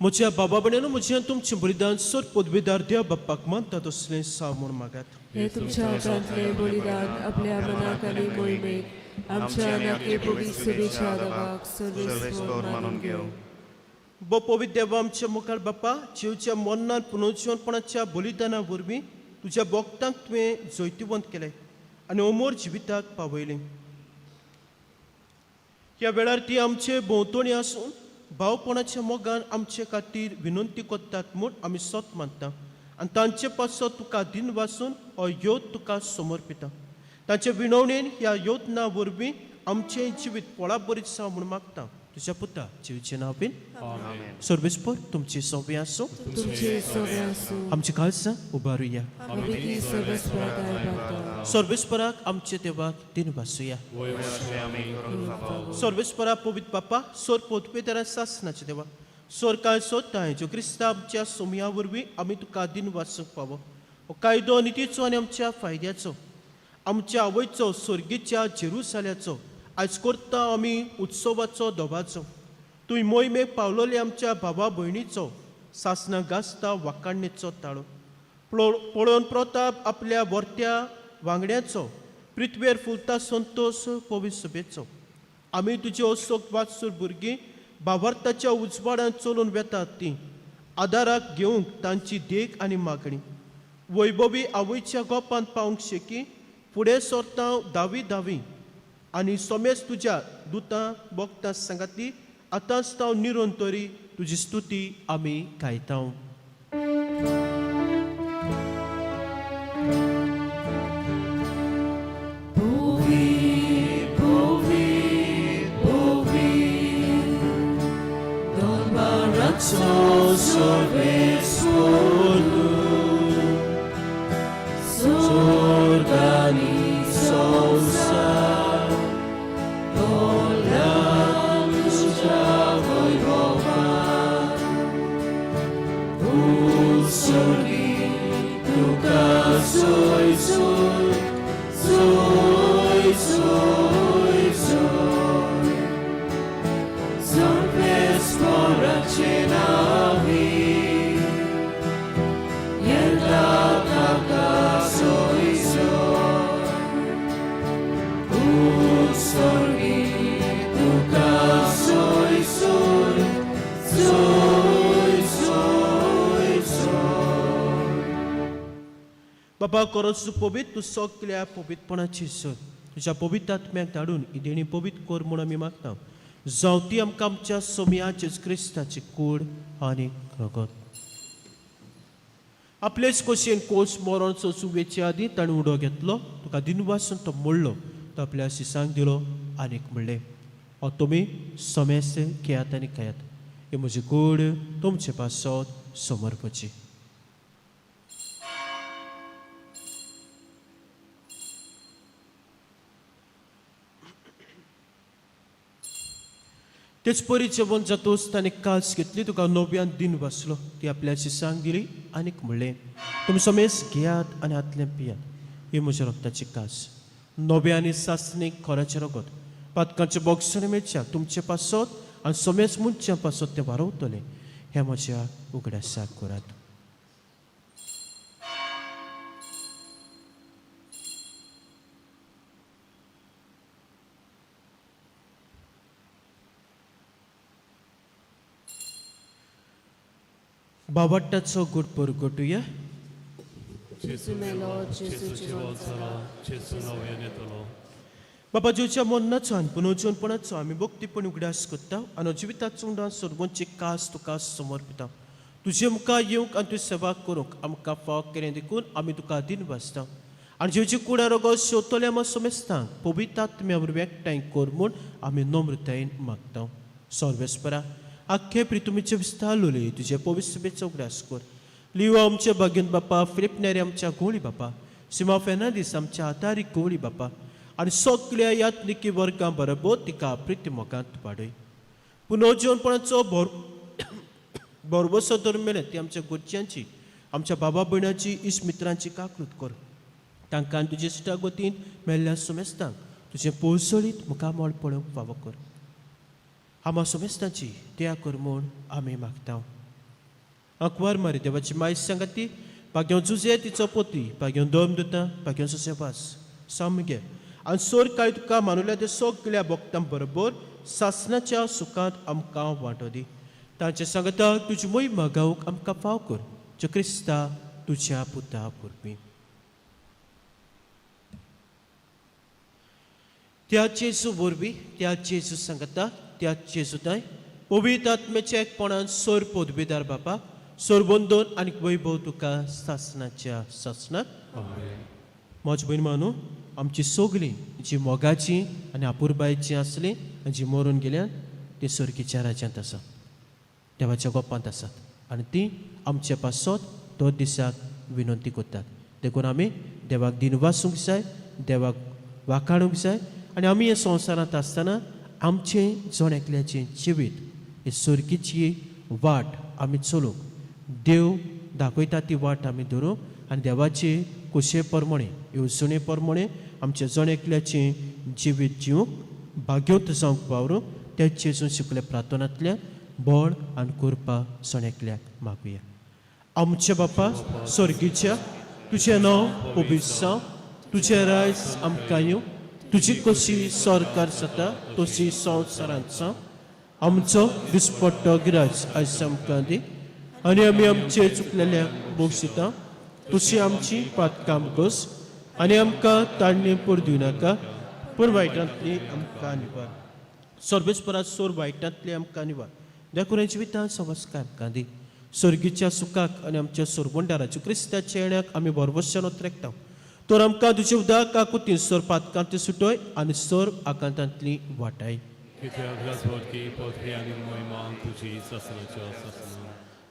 म्हज्या बाबा बण्यानो म्हज्या तुमचें बलिदान सर पदवीदार द्या बाप्पाक मानता तसलें सामून मागात. हे तुमच्या हातांतले बलिदान आपल्या मनाक आनी मोहिमेक आमच्या नाकेपोटी सुबेच्या देवाक सर्वेस्वर मानून घेवं. बो पवित्र देवा आमच्या मुखार बाप्पा जीवच्या मरणान पुनर्जीवनपणाच्या बलिदाना वरवीं तुज्या भक्तांक तुवें जैतिवंत केलें आनी अमोर जिविताक पावयलें. ह्या वेळार ती आमचे भोंवतणी आसून भावपणाच्या मोगान आमचे खातीर विनंती करतात म्हूण आमी सत मानता आनी तांचे पासो तुका दिन वाचून हो योद तुका समर्पिता. तांचे विणवणेन ह्या योजना वरवीं आमचें जिवीत फळां बरीच जावं म्हूण मागता तुज्या पुता जिवीचे नांवेन. सर्वेस्पर तुमची सव्या आसूं. आमची खालसां उबारुया. सर्वेस्पराक आमचे देवाक दिन वाचुया. सर्वेस्परा पवित्र बाप्पा सोर पोतपेदारा सासनाचे देवा सोर कांय सोदता हेजो क्रिस्ता आमच्या सोमया वरवीं आमी तुका दिन वाचूंक पावो. हो कायदो नितीचो आनी आमच्या फायद्याचो आमच्या आवयचो स्वर्गीच्या जेरुसाल्याचो आयज करता आमी उत्सवाचो दोबाचो. तुवें मोहिमेक पावलोले आमच्या भावा भयणीचो सासना गासता वाकाणणेचो ताळो पळोवन प्रताप आपल्या वर्त्या वांगड्याचो पृथ्वेर फुलता संतोश पवित्र सभेचो. आमी तुजे ओसोक वाचूर भुरगीं भावार्थाच्या उजवाडान चलून वेतात तीं आदाराक घेवंक तांची देख आनी मागणी वैभवी आवयच्या गोपांत पावंक शेकी फुडें सरता दावी दावी आनी सोमेज तुज्या दुतां भक्तां सांगाती आतांच तांव निरोन तरी तुजी स्तुती आमी गायता. Sorves por acena बाबा खरोच तूं पवित्र, तूं सगल्या पवित्रपणाची सर तुज्या पवित्र आत्म्याक धाडून ही देणी पवित्र कर म्हूण आमी मागता. जावं ती आमकां आमच्या सोम्या जेजू क्रिस्ताची कूड आनी रगत. आपलेच खोशयेन कोस मरण सोंसुवेचे आदीं ताणें उडो घेतलो, तुका दिनवासून तो मोडलो, तो आपल्या शिसांक दिलो आनीक म्हणलें, हो तुमी सोमेसे घेयात आनी खायात, ही म्हजी कूड तुमचे पासत समर्पची. तेच परी जेवण जातोच ताणें कास घेतली, तुका नव्यान दिन वाचलो, ती आपल्या शिसांक दिली आनीक म्हणलें, तुमी समेस घेयात आनी हातलें पियात, ही म्हज्या रक्ताची कास, नव्या आनी सासणीक खोऱ्याचें रगत, पातकांचे बोगसणे मेळच्याक तुमचे पासत आनी समेस मनशां पासत तें वारवतलें, हें म्हज्या उगड्यासाक करात. बावट्टाचो घोट परगटुया. Gesù melo, Gesù जिवंत जाला, Gesù नव्यान येतलो. बाबा जेवच्या मन्नाचो आनी पुनर्जीवनपणाचो आमी भक्तीपण उगड्यास करता आनी जिविताचो उंडाण सोडगोंची कास तुका समर्पिता. तुजे मुखार येवंक आनी तुजी सेवा करूंक आमकां फावक केलें देखून आमी तुका दिन वाचता आनी जेवची कुडा रगत शेवतले आमी समेस्तांक पवित्र आत्म्या वरवीं एकठांय कर म्हूण आमी नम्रतायेन मागता. सर्वेस्परा आख्खे प्रितुमीचे विस्तार लोलये तुजे पवित्र सभेचो उगडास कर. लिओ आमचे भाग्यन बापा, फिलिप नेरे आमच्या गोळी बापा, सिमा फेर्नांदीस आमच्या आदारी गोळी बापा आनी सगल्या यात्निकी वर्गां बरोबर तिका प्रिती मोगांत वाडय. पुनर्जीवनपणाचो भरवसो धरून मेळ्ळे ती आमच्या गोडच्यांची, आमच्या बाबा भयणाची, इश्ट मित्रांची काकूट कर. तांकां तुजे इश्टागोतीन मेळ्ळ्या समेस्तांक तुजें पोसळीत मुखामोळ पळोवंक फावो कर. आमा समेस्तांची त्या कर म्हूण आमी मागता. अकवार मारी देवाची माय सांगाती, भाग्यो जुजे तिचो पोती, भाग्यो दोम दुतां, भाग्यो सुसेवास सामगे आनी सोर कांय तुका मानुल्या ते सगल्या भक्तां बरोबर सासणाच्या सुखांत आमकां वांटो दी. तांचे सांगता तुजी मोहीम गावूंक आमकां फाव कर, जो क्रिस्ता तुज्या पुता परबीं. त्या जेजू वरवीं, त्या जेजू सांगता, त्या जेजूताय पवित्र आत्म्याच्या एकपणान सोर पदवीदार बापा, सोर बंदोन आनी वैभव तुका सासणाच्या सासणाक. म्हजी बहीण मानू, आमची सगळीं जी मोगाची आनी आपुरबायची आसली आनी जी मरून गेल्यात ती सर्गीच्या राज्यांत आसा, देवाच्या गोपांत आसात आनी ती आमच्या पासत तो दिसाक विनंती करतात. देखून आमी देवाक दिन वासूंक जाय, देवाक वाखाणूंक जाय आनी आमी ह्या संवसारांत आसतना आमचें जण एकल्याचें जिवीत ही सर्गीची वाट आमी चलोवंक, देव दाखयता ती वाट आमी धरूंक आनी देवाचे कुशे प्रमाणे, येवजणे प्रमाणे आमचे जण एकल्याचें जिवीत जिवंक, भाग्योत जावंक वावरूंक त्या जेजून शिकल्या प्रार्थनांतल्यान बळ आनी कृपा जण एकल्याक मागुया. आमच्या बापा सर्गीच्या, तुजें नांव पवित्र जावं, तुजें रायज आमकां येवं, तुजी कशी सरकार जाता तशी संवसारांत जावं. आमचो दिसपट्टो गिराज आयज आमकां दी आनी आमी आमचे चुकलेल्यांक बक्षिता, तुशी आमची पातकां घोस आनी आमकां ताळणी पडूं नाका, पूण वायटांतली आमकां निवार. सर्वेस्परा सोर वायटांतली आमकां निवार. देखून जिवितांत संस्कार आमकां दी. सर्गीच्या सुखाक आनी आमच्या सोरबंडाराच्या क्रिस्ताच्या येण्याक आमी भरवशान उतरेकता. तर आमकां तुजे उदक काकुतीन सोर पातकांतली सुटय आनी सोर आकांतांतली वाटाय.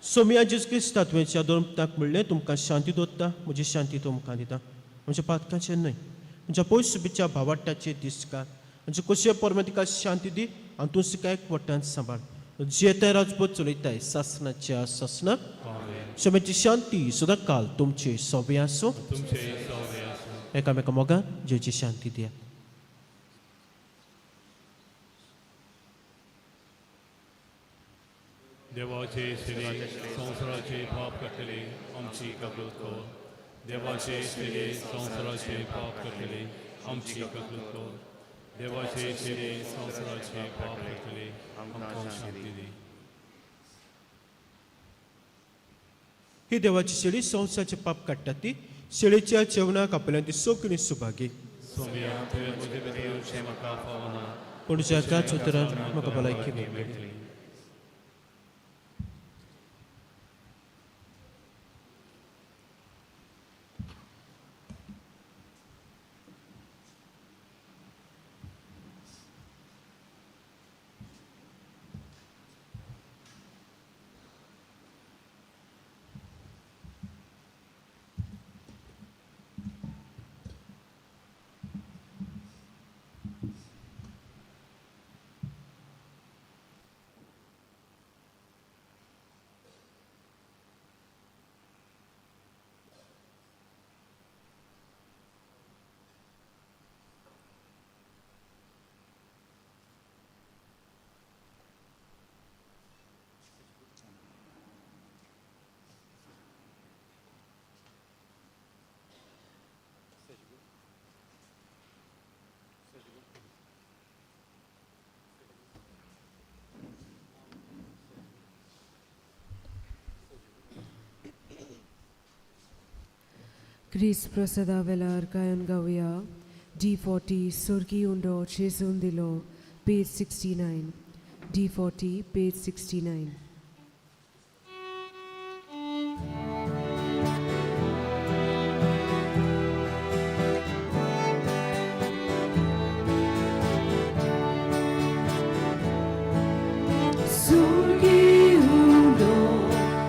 सोम्या जेजू क्रिस्ता तुवेंच्या दोन म्हणलें, तुमकां शांती दवरता, म्हजी शांती तुमकां दिता. म्हणजे पातकांचें न्हय, म्हणजे पयस सुबेच्या भावाटाचे दिसकार, म्हणजे कशे परमे तिका शांती दी आनी तूं सिका एकवटान सांबाळ. जे ते राजपूत चलयताय सासणाच्या सासणाक. सोम्याची शांती सदां काल तुमचे सोबे आसूं. एकामेका मोगान जेची शांती दिया. देवाचे श्री संवसाराचे पाप काडटले आमची काकूट कर. देवाचे श्री संवसाराचे पाप काडटले आमची काकूट कर. देवाचे श्री संवसाराचे पाप काडटले आमकां शांती दी. ही देवाची शेळी संवसाराचे पाप काडटा ती शेळीच्या जेवणाक आपल्याची सगळी सुभागी पूण जगाच उतरान म्हाका भलायकी मेळटली. Chris Prasada Velar Kayan Gavya D40 Surgi Undo Chesundilo page 69 D40 page 69. Surgi undo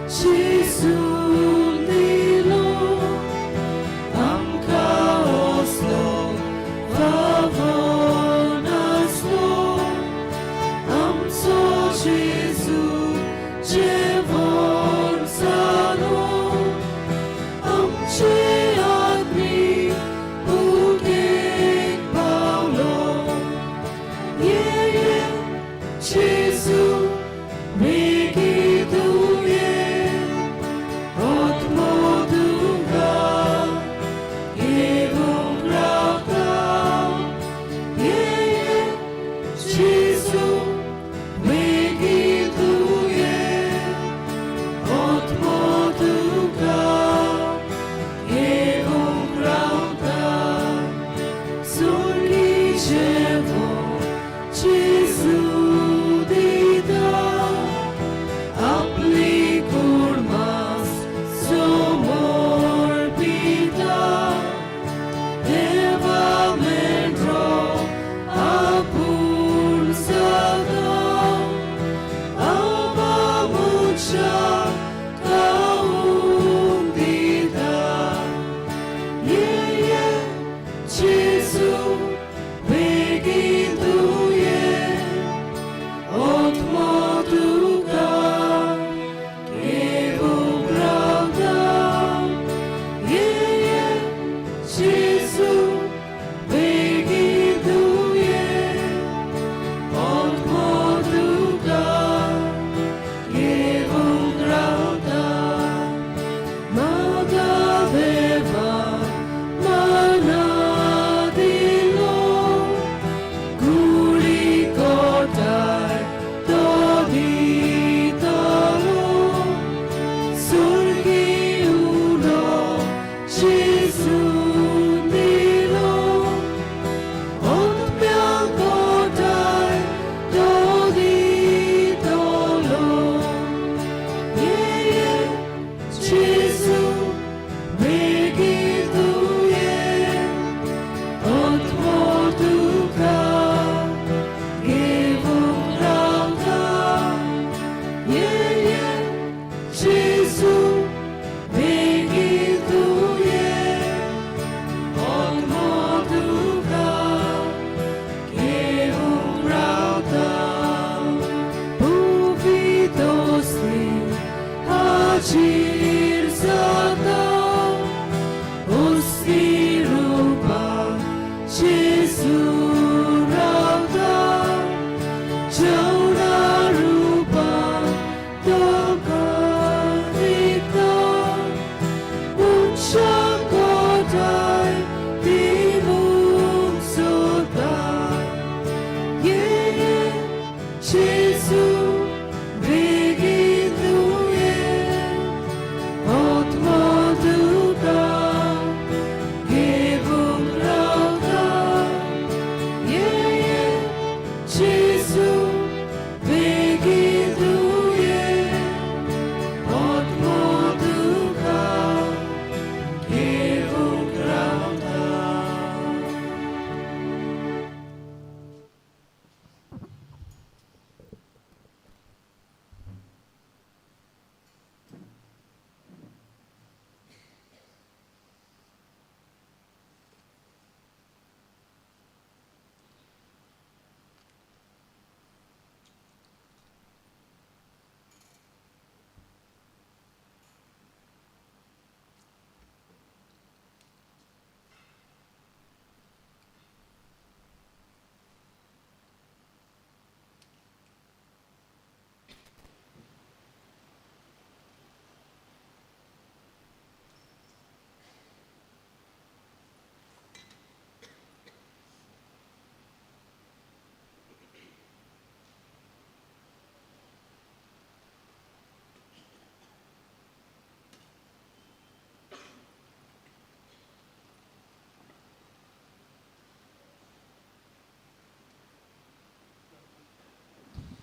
Chesundilo Amka Oslo Vavonaslo Amso Jesu Jevon Sano Amche Agni Ugek Paulo Ye Jesu Megiduje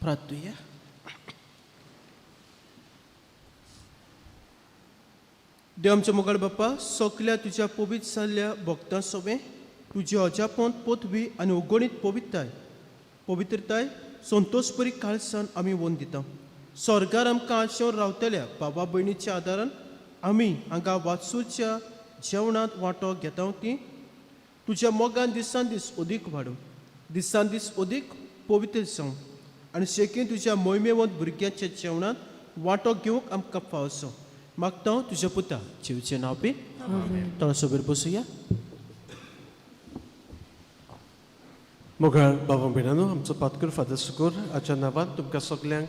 प्रार्थूया. देव आमच्या मोगाळ बाप्पा, सगल्या तुझ्या पवित्र जाल्ल्या भक्तां सोबे तुझी अजापोंत पोतवी आनी उगोणीत पवित्रताय संतोषपरी काळसान आमी वोन दिता. स्वर्गार आमकां आशेवर रावतल्या बाबा भयणीच्या आदारान आमी हांगा वाचूच्या जेवणांत वांटो घेता ती तुझ्या मोगान दिसान दीस अदीक वाडूं, दिसान दीस अदीक पवित्र जावं आनी शेकी तुझ्या मोहिमेवंत भुरग्यांच्या जेवणांत वांटो घेवंक आमकां फावसो. मागता तुझ्या पुता जेवचे नांव पी तळसोबेर बसूया. मोगाळ बाबा भयणानो, आमचो पातकूर फादर सुकूर हाच्या नांवान तुमकां सगल्यांक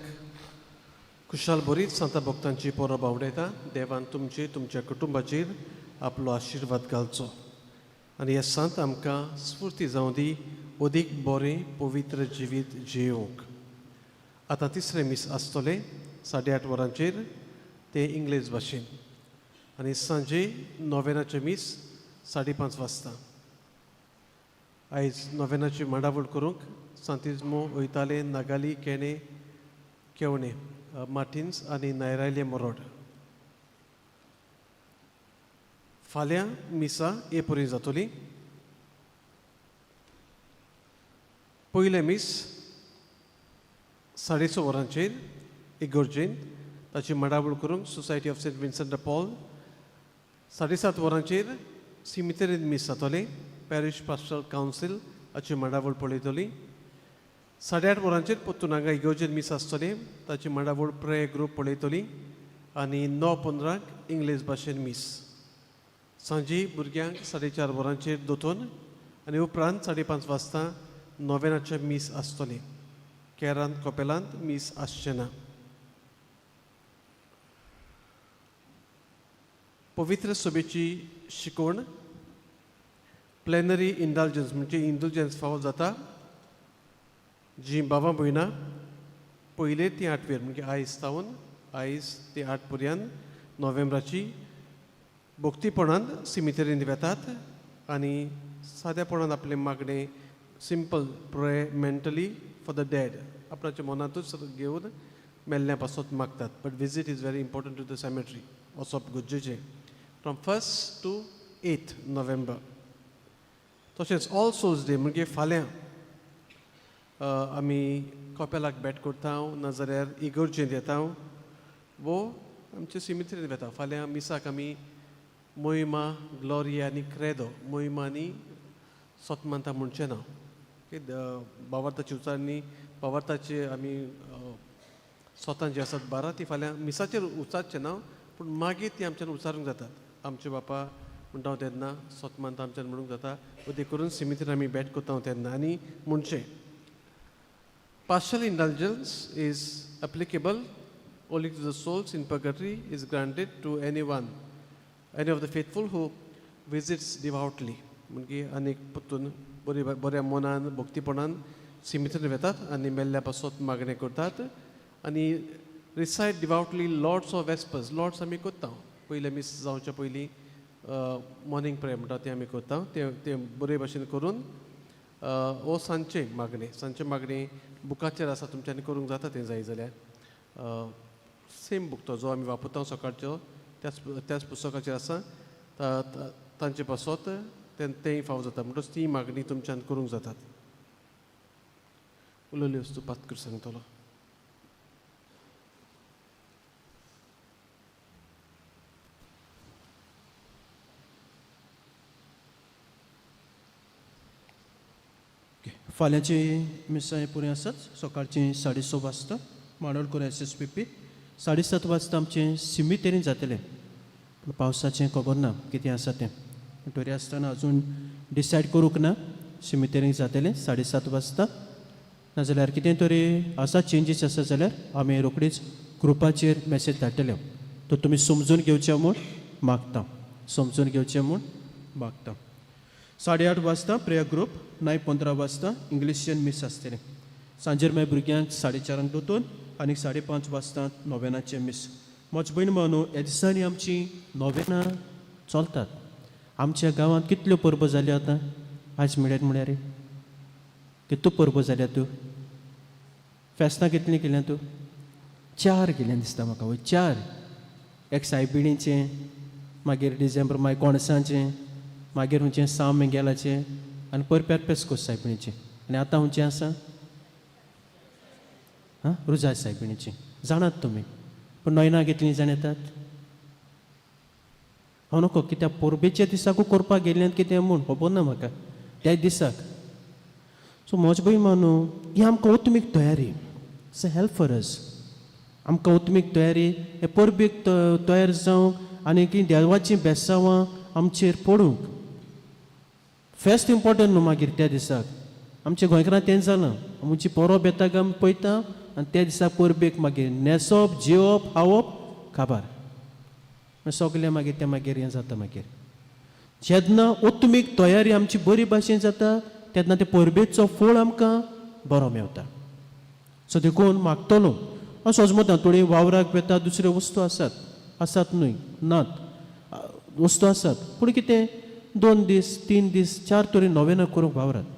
खुशाल बरीच सांता भक्तांची परब आवडयता. देवान तुमची तुमच्या कुटुंबाचेर आपलो आशिर्वाद घालचो आनी हे सांत आमकां स्फूर्ती जावं दी अदीक बरें पवित्र जिवीत जियोंक. आतां तिसरें मीस आसतलें 8:30 वरांचेर ते इंग्लीश भाशेन आनी सांजे नोवेनाचें मीस 5:30 वाजता. आयज नोवेनाची मांडावळ करूंक सांतिजमो वयताले नागाली केणे केवणे मार्टिन्स आनी नायरायले मोरोड. फाल्यां मिसा हे परी जातली. पयले मीस 6:30 वरांचेर इगोर्जेन ताची मांडावळ करूंक society of Saint Vincent de Paul. 7:30 वरांचेर सिमितेरीन मीस जातले. पॅरिश पास्टरल कावन्सील हाची मांडावळ पळयतली. 8:30 वरांचेर परतून हांगा इगोर्जेन मीस आसतली. ताची मांडावळ प्रे ग्रूप पळयतली आनी 9:15 इंग्लीश भाशेन मीस. सांजी भुरग्यांक 4:30 वरांचेर दोतोन आनी उपरांत 5:30 वाजता नोवेनाचे मीस आसतली. केरांत कोपेलांत मीस आसचें ना. पवित्र सभेची शिकवण प्लेनरी इंडल्जन्स म्हणजे इंडल्जन्स फावो जाता जी बाबा भयणां 1 ते 8 म्हणजे आयज तावन आयज ते 8 पर्यंत नोव्हेंबराची भक्तीपणान सिमितेरीन वेतात आनी सादेपणान आपले मागणे simple pray mentally for the dead आपणाच्या मनांतूच घेवन मेल्ल्या पासत मागतात. But visit is very important to the cemetery वचप गरजेचें फ्रॉम 1 to 8 नोव्हेंबर. तशेंच ऑल सोल्स डे म्हणजे फाल्यां आमी कोपेलाक भेट करता नाजाल्यार इगोर्जेंत येता वो आमचे सिमित्रीन वेता. फाल्यां मिसाक आमी मोहिमा ग्लोरिया आनी क्रेदो मोहिमा आनी सोतमांता म्हणचें ना. भावार्थाची उच्चारणी भावार्थाचे आमी स्वतां जी आसात 12 ती फाल्यां मिसाचेर उच्चारचें ना पूण मागीर ती आमच्यान उच्चारूंक जातात. आमचे बापा म्हणटा तेन्ना सोतमांत आमच्यान म्हणूंक जाता. अदी करून सिमितीन आमी भेट करता तेन्ना आनी म्हणचें partial indulgence is applicable only to the souls in purgatory is granted to any of the faithful who visits devoutly. म्हणजे अनेक पतून बऱ्या मनान भक्तीपणान सिमितीन वेतात आनी मेल्ल्या पासत मागणें करतात आनी रिसायट डिवाउटली लॉर्ड्स ऑफ वेस्पर्स. लॉर्ड्स आमी करता पयले मीस जावच्या पयलीं मॉर्निंग प्रेयर म्हणटा ते आमी करता ते बरे भाशेन करून ओ सांजचे मागणे बुकाचेर आसा तुमच्यांनी करूंक जाता तें जाय जाल्यार सेम बूक तो जो आमी वापरता सकाळचो त्याच पुस्तकाचेर आसा तांचे पासत तेंय फावो जाता म्हणटच ती मागणी तुमच्यान करूंक जातात. उलयल्ली वस्तू पातकूर सांगतलो. फाल्यांची मिसां पुरी आसात. सकाळची 6:30 वाजता मांडोळकर SSPP. 7:30 वाजता आमचें सिमितेरीन जातलें पूण पावसाचें खबर ना कितें आसा तें. तरी आसतना अजून डिसायड करूंक ना. सिमितेरीन जातलें 7:30 वाजता. नाजाल्यार कितें तरी आसा चेंजीस आसा जाल्यार आमी रोखडीच ग्रुपाचेर मॅसेज धाडटले. तो तुमी समजून घेवचें म्हूण मागता. 8:30 वाजता प्रेयर ग्रूप. 9:15 वाजता इंग्लिशीयन मीस आसतलें. सांजेर मागीर भुरग्यांक 4:30 दोतोन आनी 5:30 वाजता नोवेनाचें मीस. म्हजे भयण म्हणू ह्या दिसांनी आमची नोवेना चलतात. आमच्या गांवांत कितल्यो परबो जाल्यो आतां आयज म्हळ्यार कितल्यो परबो जाल्या त्यो फेस्तां कितलीं केल्यां तूं 4 केल्यां दिसता म्हाका वय 4 एक सायबिणीचें मागीर डिसेंबर मागीर कोणसांचें मागीर खंयचें साम मेंगेलाचें आनी परप्यार पेस्कोस सायबिणीचें आनी आतां खंयचें आसा रुजाय सायबिणीचें जाणात तुमी पूण नोयना कितलीं जाण येतात हांव नको कित्याक पोरबेच्या दिसाकू करपाक गेल्ल्यान कितें म्हूण खबर ना म्हाका त्या दिसाक सो म्हजे भयण मानू ही आमकां ओतमीक तयारी it's a help for us आमकां ओतमीक तयारी हे परबेक तयार जावंक आनी की देवाचीं बेसांवां आमचेर पडूंक फेस्त इम्पॉर्टंट न्हू मागीर त्या दिसाक आमच्या गोंयकारांत तें जालां आमची परब येता काय आमी पळयता आनी त्या दिसाक परबेक मागीर न्हेसप जेवप खावप काबार सगलें मागीर तें मागीर हें जाता मागीर जेन्ना ओतमीक तयारी आमची बरी भाशेन जाता तेन्ना ते परबेचो फळ आमकां बरो मेवता सो देखून मागतलो समजता थोडी वावराक वेता दुसरे वस्तू आसात न्हय नात वस्तू आसात पूण कितें 2 दीस 3 दीस 4 तरी नवें करूंक वावरात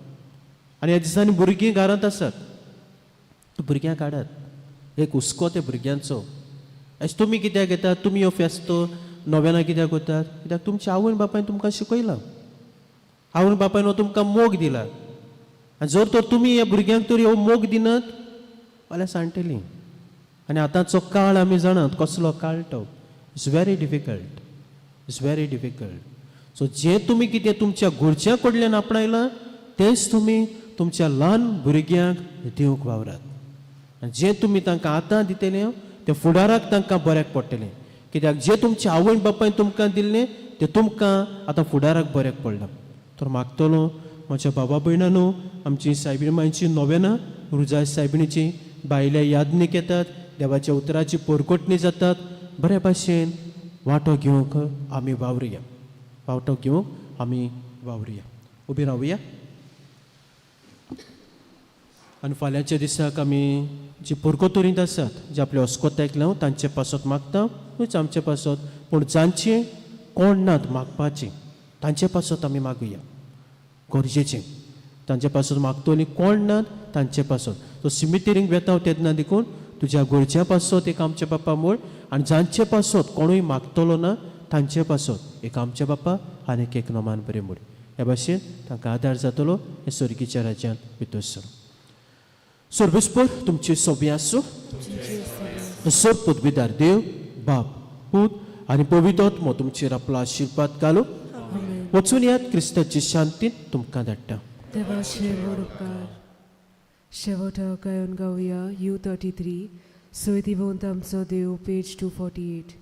आनी ह्या दिसांनी भुरगीं घरांत आसात भुरग्यांक काडात एक हुस्को त्या भुरग्यांचो अशें तुमी कित्याक घेतात तुमी हो फेस्तो नव्याना कित्याक करतात कित्याक तुमच्या आवय बापायन तुमकां शिकयलां आवय बापायन हो तुमकां मोग दिला आनी जर तर तुमी ह्या भुरग्यांक तरी हो मोग दिनात जाल्यार सांडटलीं आनी आतांचो काळ आमी जाणात कसलो काळ तो इट्स व्हेरी डिफिकल्ट सो जें तुमी कितें तुमच्या घरच्या कडल्यान आपणायलां तेंच तुमी तुमच्या ल्हान भुरग्यांक दिवंक वावरात आनी जें तुमी तांकां आतां दितलें तें फुडाराक तांकां बऱ्याक पडटलें कित्याक जें तुमच्या आवय बापायन तुमकां दिल्लें तें तुमकां आतां फुडाराक बऱ्याक पडलां तर मागतलो म्हज्या बाबा भयणांनो आमची सायबीण मांयची नोवेनां रुजाय सायबिणीची बायल्या यादनीक येतात देवाच्या उतराची पोरकोटणी जातात बरे भाशेन वांटो घेवंक आमी वावरुया उबी रावुया आनी फाल्यांच्या दिसाक आमी जी पोरकोतोरींत आसात जे आपले अस्कोतायक लावन तांचे पासत मागता न्हूच आमचे पासत पूण जांचे कोण नात मागपाचें तांचे पासत आमी मागुया गरजेचें तांचे पासत मागतलीं कोण नात तांचे पासत तो सिमितेरींक वेता तेन्ना देखून तुज्या घरच्या पासत एक आमचे बापा म्हूण आनी जांचे पासत कोणूय मागतलो ना तांचे पासत एक आमचे बापा आनी एक नोमान बरें म्हूण हे भाशेन तांकां आदार जातलो हे सर्गीच्या राज्यांत भितर सर सर्वेस्पर तुमचे सोबी आसूं सर पदवीदार देव बाप पूत आनी पवित्र आत्मो तुमचेर आपलो आशिर्वाद घालूं वचून यात क्रिस्ताची शांतीन तुमकां धाडटा देवाचे उपकार शेवटा गायन गावया U33 सोय दिवंत आमचो देव पेज 248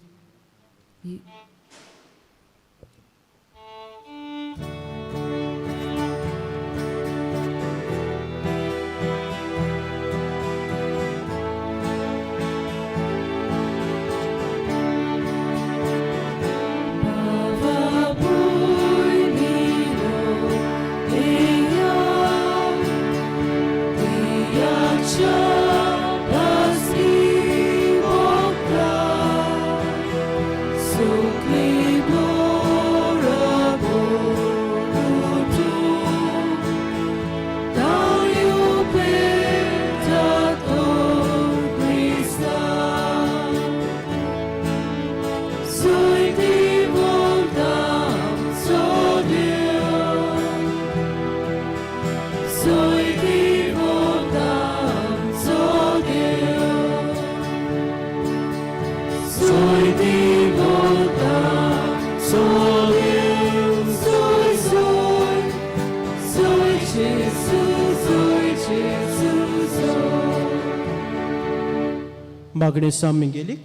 मागणे सामिंगेलीक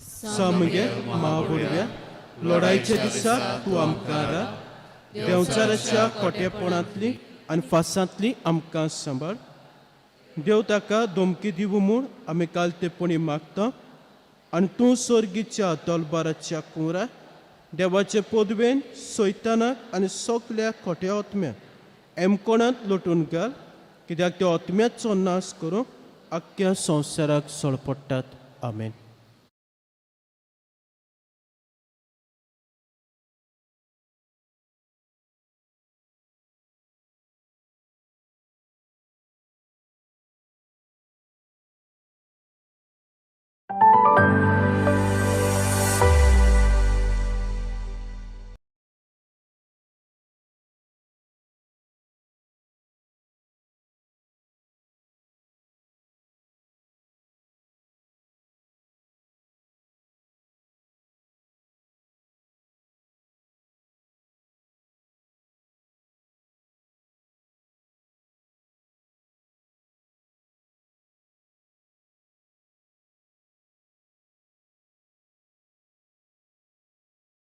सामगे महाबुडव्या लढाईच्या दिसाक तूं आमकां राख देंवचाराच्या खोटेपणांतली आनी फासांतली आमकां सांबाळ देव ताका धमकी दिवं म्हूण आमी कालतेपणी मागता आनी तूं सर्गीच्या तलबाराच्या कुंवरा देवाचे पदवेन सैतानाक आनी सगल्या खोट्या आत्म्याक एमकोणांत लोटून घाल कित्याक त्या आत्म्याचो नाश करूंक आख्ख्या संवसाराक सळपडटात आमेन